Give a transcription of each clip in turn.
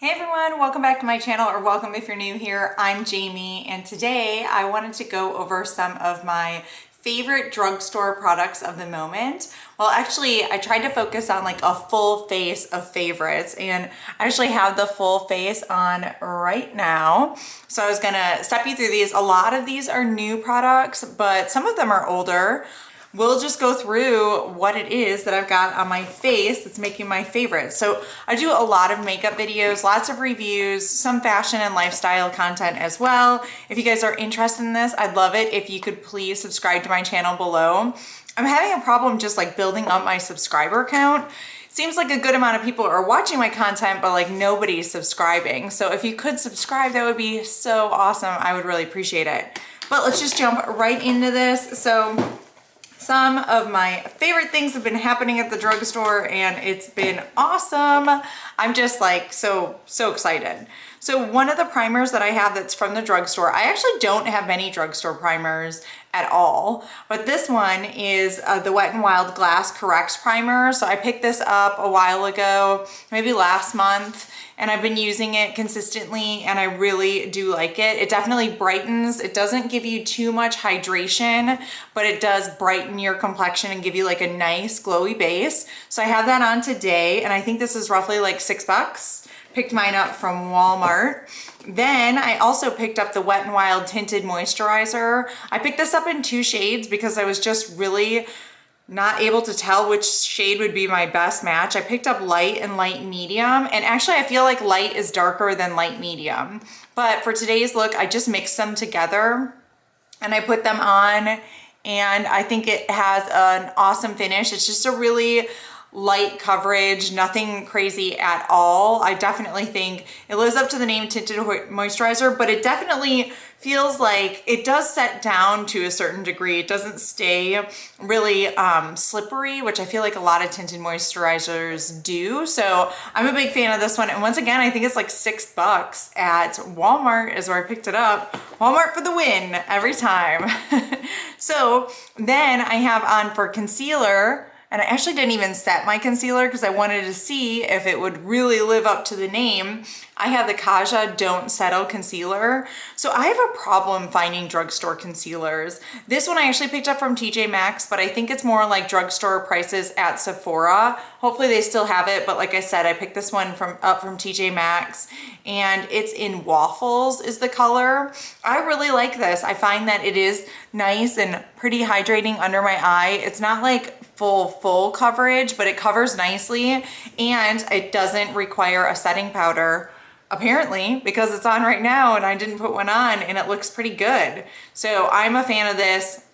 Hey everyone, welcome back to my channel, or welcome if you're new here. I'm Jamie, and today I wanted to go over some of my favorite drugstore products of the moment. Well, actually, I tried to focus on like a full face of favorites, and I actually have the full face on right now. So I was gonna step you through these. A lot of these are new products, but some of them are older. We'll just go through what it is that I've got on my face that's making my favorite. So I do a lot of makeup videos, lots of reviews, some fashion and lifestyle content as well. If you guys are interested in this, I'd love it if you could please subscribe to my channel below. I'm having a problem just like building up my subscriber count. Seems like a good amount of people are watching my content, but like nobody's subscribing. So if you could subscribe, that would be so awesome. I would really appreciate it. But let's just jump right into this. So some of my favorite things have been happening at the drugstore, and it's been awesome. I'm just like so excited. So one of the primers that I have that's from the drugstore, I actually don't have many drugstore primers at all, but this one is the Wet n Wild Glass Corrects Primer. So I picked this up a while ago, maybe last month, and I've been using it consistently, and I really do like it. It definitely brightens. It doesn't give you too much hydration, but it does brighten your complexion and give you like a nice glowy base. So I have that on today, and I think this is roughly like $6. Picked mine up from Walmart. Then I also picked up the Wet n Wild Tinted Moisturizer. I picked this up in 2 shades because I was just really not able to tell which shade would be my best match. I picked up light and light medium, and actually I feel like light is darker than light medium. But for today's look, I just mixed them together and I put them on, and I think it has an awesome finish. It's just a really light coverage, nothing crazy at all. I definitely think it lives up to the name Tinted Moisturizer, but it definitely feels like it does set down to a certain degree. It doesn't stay really slippery, which I feel like a lot of tinted moisturizers do. So I'm a big fan of this one. And once again, I think it's like $6 at Walmart is where I picked it up. Walmart for the win every time. So then I have on for concealer, and I actually didn't even set my concealer because I wanted to see if it would really live up to the name. I have the Kaja Don't Settle Concealer. So I have a problem finding drugstore concealers. This one I actually picked up from TJ Maxx, but I think it's more like drugstore prices at Sephora. Hopefully they still have it, but like I said, I picked this one up from TJ Maxx, and it's in Waffles is the color. I really like this. I find that it is nice and pretty hydrating under my eye. It's not like full coverage, but it covers nicely, and it doesn't require a setting powder, apparently, because it's on right now and I didn't put one on, and it looks pretty good. So I'm a fan of this.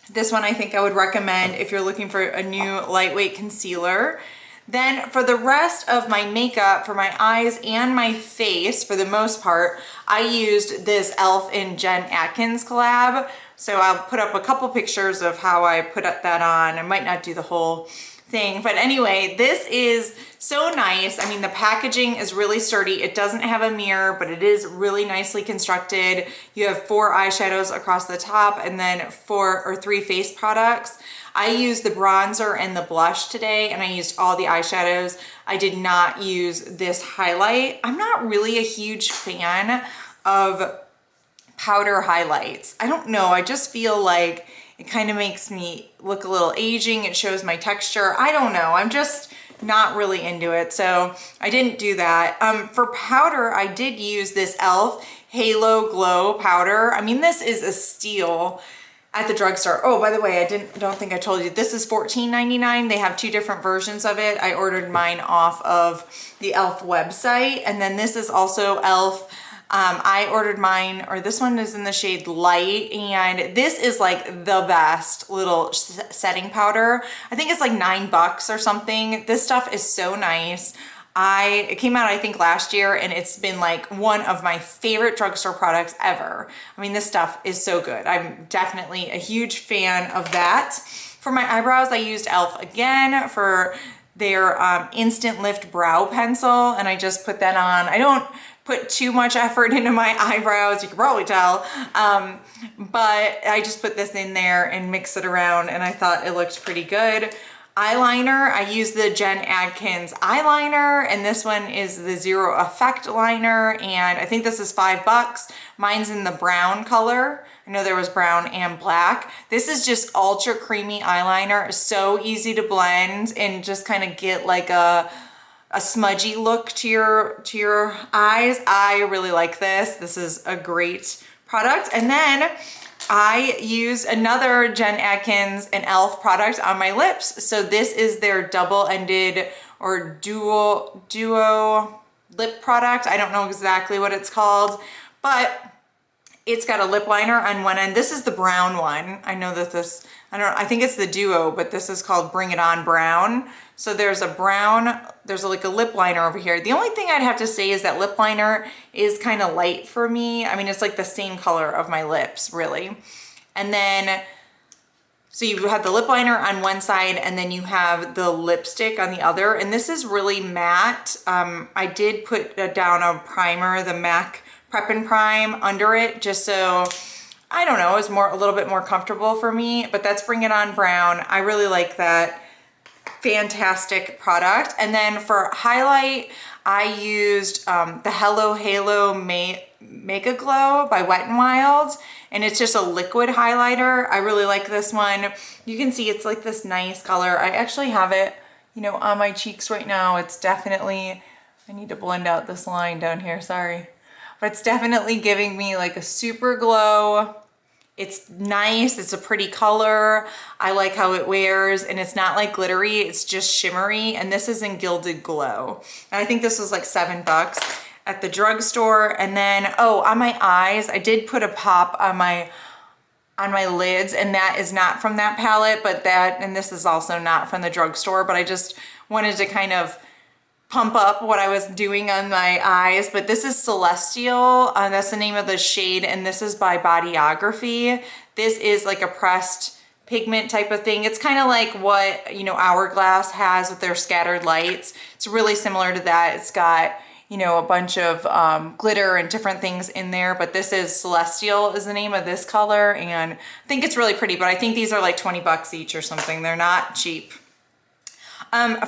This one I think I would recommend if you're looking for a new lightweight concealer. Then for the rest of my makeup, for my eyes and my face, for the most part, I used this e.l.f. and Jen Atkins collab. So I'll put up a couple pictures of how I put that on. I might not do the whole thing, but anyway, this is so nice. I mean, the packaging is really sturdy. It doesn't have a mirror, but it is really nicely constructed. You have 4 eyeshadows across the top, and then 4 or 3 face products. I used the bronzer and the blush today, and I used all the eyeshadows. I did not use this highlight. I'm not really a huge fan of powder highlights. I don't know, I just feel like it kind of makes me look a little aging. It shows my texture. I don't know, I'm just not really into it, so I didn't do that. For powder, I did use this e.l.f. Halo Glow powder. I mean, this is a steal at the drugstore. Oh, by the way, don't think I told you, this is $14.99. They have 2 different versions of it. I ordered mine off of the e.l.f. website, and then this is also e.l.f. I ordered mine, or this one is in the shade Light, and this is like the best little setting powder. I think it's like $9 or something. This stuff is so nice. It came out I think last year, and it's been like one of my favorite drugstore products ever. I mean, this stuff is so good. I'm definitely a huge fan of that. For my eyebrows, I used e.l.f. again for their Instant Lift Brow Pencil, and I just put that on. I don't put too much effort into my eyebrows, you can probably tell, but I just put this in there and mix it around, and I thought it looked pretty good. eyeliner, I use the Jen Atkins eyeliner, and this one is the Zero Effect liner, and I think this is $5. Mine's in the brown color. I know there was brown and black. This is just ultra creamy eyeliner, so easy to blend and just kind of get like a smudgy look to your eyes. I really like this. This is a great product. And then I used another Jen Atkins and e.l.f. product on my lips. So this is their double-ended or duo lip product. I don't know exactly what it's called, but it's got a lip liner on one end. This is the brown one. I know that this, I think it's the duo, but this is called Bring It On Brown. So there's a brown, there's like a lip liner over here. The only thing I'd have to say is that lip liner is kind of light for me. I mean, it's like the same color of my lips, really. And then, so you have the lip liner on one side and then you have the lipstick on the other. And this is really matte. I did put down a primer, the MAC Prep and Prime under it, just so, I don't know, it's a little bit more comfortable for me, but that's Bring It On Brown. I really like that. Fantastic product. And then for highlight, I used the Hello Halo Mega Glow by Wet n Wild, and it's just a liquid highlighter. I really like this one. You can see it's like this nice color. I actually have it, you know, on my cheeks right now. It's definitely, I need to blend out this line down here, sorry. But it's definitely giving me like a super glow. It's nice, it's a pretty color. I like how it wears, and it's not like glittery, it's just shimmery. And this is in Gilded Glow. And I think this was like $7 at the drugstore. And then, oh, on my eyes, I did put a pop on my lids, and that is not from that palette, but and this is also not from the drugstore, but I just wanted to kind of pump up what I was doing on my eyes. But this is Celestial, that's the name of the shade, and this is by Bodyography. This is like a pressed pigment type of thing. It's kind of like what, you know, Hourglass has with their scattered lights. It's really similar to that. It's got, you know, a bunch of glitter and different things in there, but this is Celestial is the name of this color, and I think it's really pretty, but I think these are like $20 each or something. They're not cheap.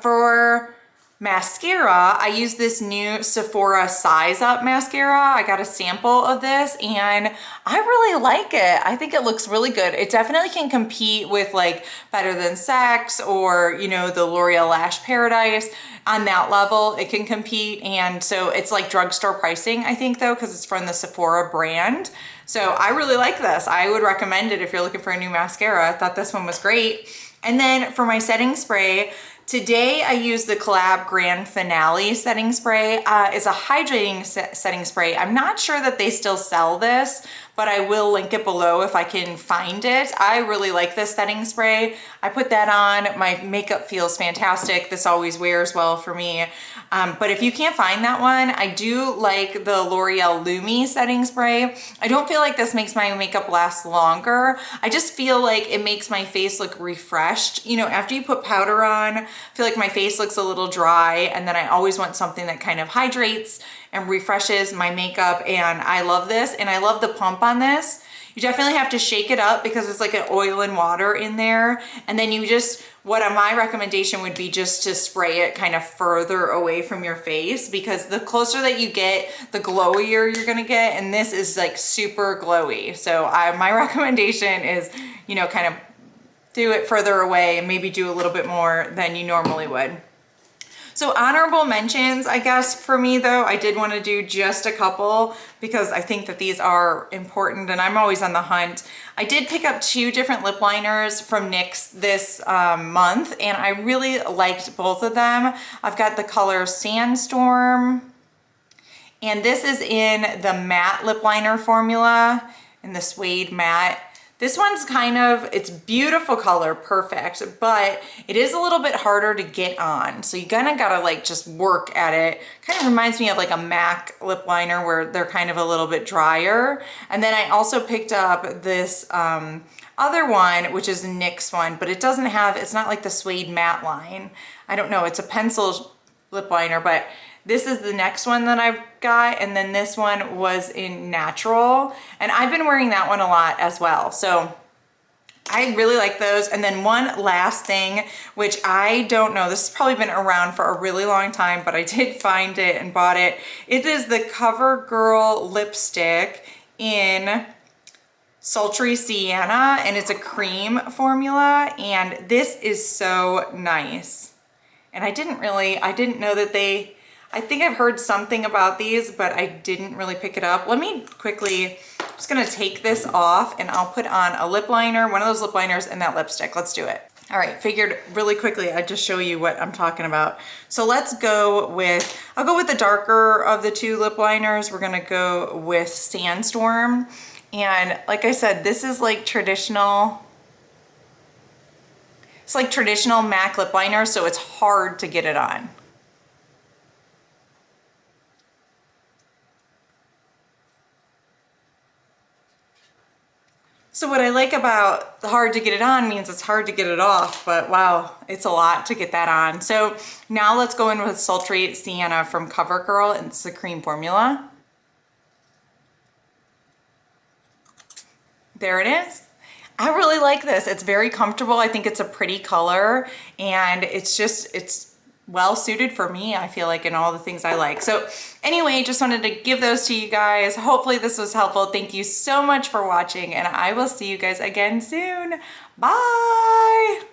For mascara, I use this new Sephora Size Up mascara. I got a sample of this and I really like it. I think it looks really good. It definitely can compete with like Better Than Sex or, you know, the L'Oreal Lash Paradise. On that level, it can compete. And so it's like drugstore pricing, I think, though, because it's from the Sephora brand. So I really like this. I would recommend it if you're looking for a new mascara. I thought this one was great. And then for my setting spray, today I used the Collab Grand Finale setting spray. It's a hydrating setting spray. I'm not sure that they still sell this, but I will link it below if I can find it. I really like this setting spray. I put that on. My makeup feels fantastic. This always wears well for me. But if you can't find that one, I do like the L'Oreal Lumi setting spray. I don't feel like this makes my makeup last longer. I just feel like it makes my face look refreshed. You know, after you put powder on, I feel like my face looks a little dry, and then I always want something that kind of hydrates and refreshes my makeup, and I love this, and I love the pump on this. You definitely have to shake it up because it's like an oil and water in there. And then you just, my recommendation would be just to spray it kind of further away from your face, because the closer that you get, the glowier you're gonna get. And this is like super glowy. So my recommendation is, you know, kind of do it further away and maybe do a little bit more than you normally would. So honorable mentions, I guess, for me though, I did want to do just a couple because I think that these are important and I'm always on the hunt. I did pick up 2 different lip liners from NYX this month, and I really liked both of them. I've got the color Sandstorm, and this is in the matte lip liner formula, in the suede matte. This one's kind of, it's beautiful color, perfect, but it is a little bit harder to get on. So you kind of gotta like just work at it. Kind of reminds me of like a MAC lip liner where they're kind of a little bit drier. And then I also picked up this other one, which is a NYX one, but it doesn't have, it's not like the suede matte line. I don't know, it's a pencil lip liner, but this is the next one that I've got, and then this one was in natural, and I've been wearing that one a lot as well. So I really like those. And then one last thing, which I don't know, this has probably been around for a really long time, but I did find it and bought it. It is the Covergirl lipstick in Sultry Sienna, and it's a cream formula, and this is so nice. And I didn't know that I think I've heard something about these, but I didn't really pick it up. Let me quickly, I'm just gonna take this off and I'll put on a lip liner, one of those lip liners, and that lipstick. Let's do it. All right, figured really quickly I'd just show you what I'm talking about. So let's go with, I'll go with the darker of the two lip liners. We're gonna go with Sandstorm. And like I said, this is like traditional, it's like traditional MAC lip liner, so it's hard to get it on. So what I like about the hard to get it on means it's hard to get it off, but wow, it's a lot to get that on. So now let's go in with Sultry Sienna from CoverGirl, and it's the cream formula. There it is. I really like this. It's very comfortable. I think it's a pretty color, and it's well suited for me, I feel like, in all the things I like. So anyway, just wanted to give those to you guys. Hopefully this was helpful. Thank you so much for watching, and I will see you guys again soon. Bye.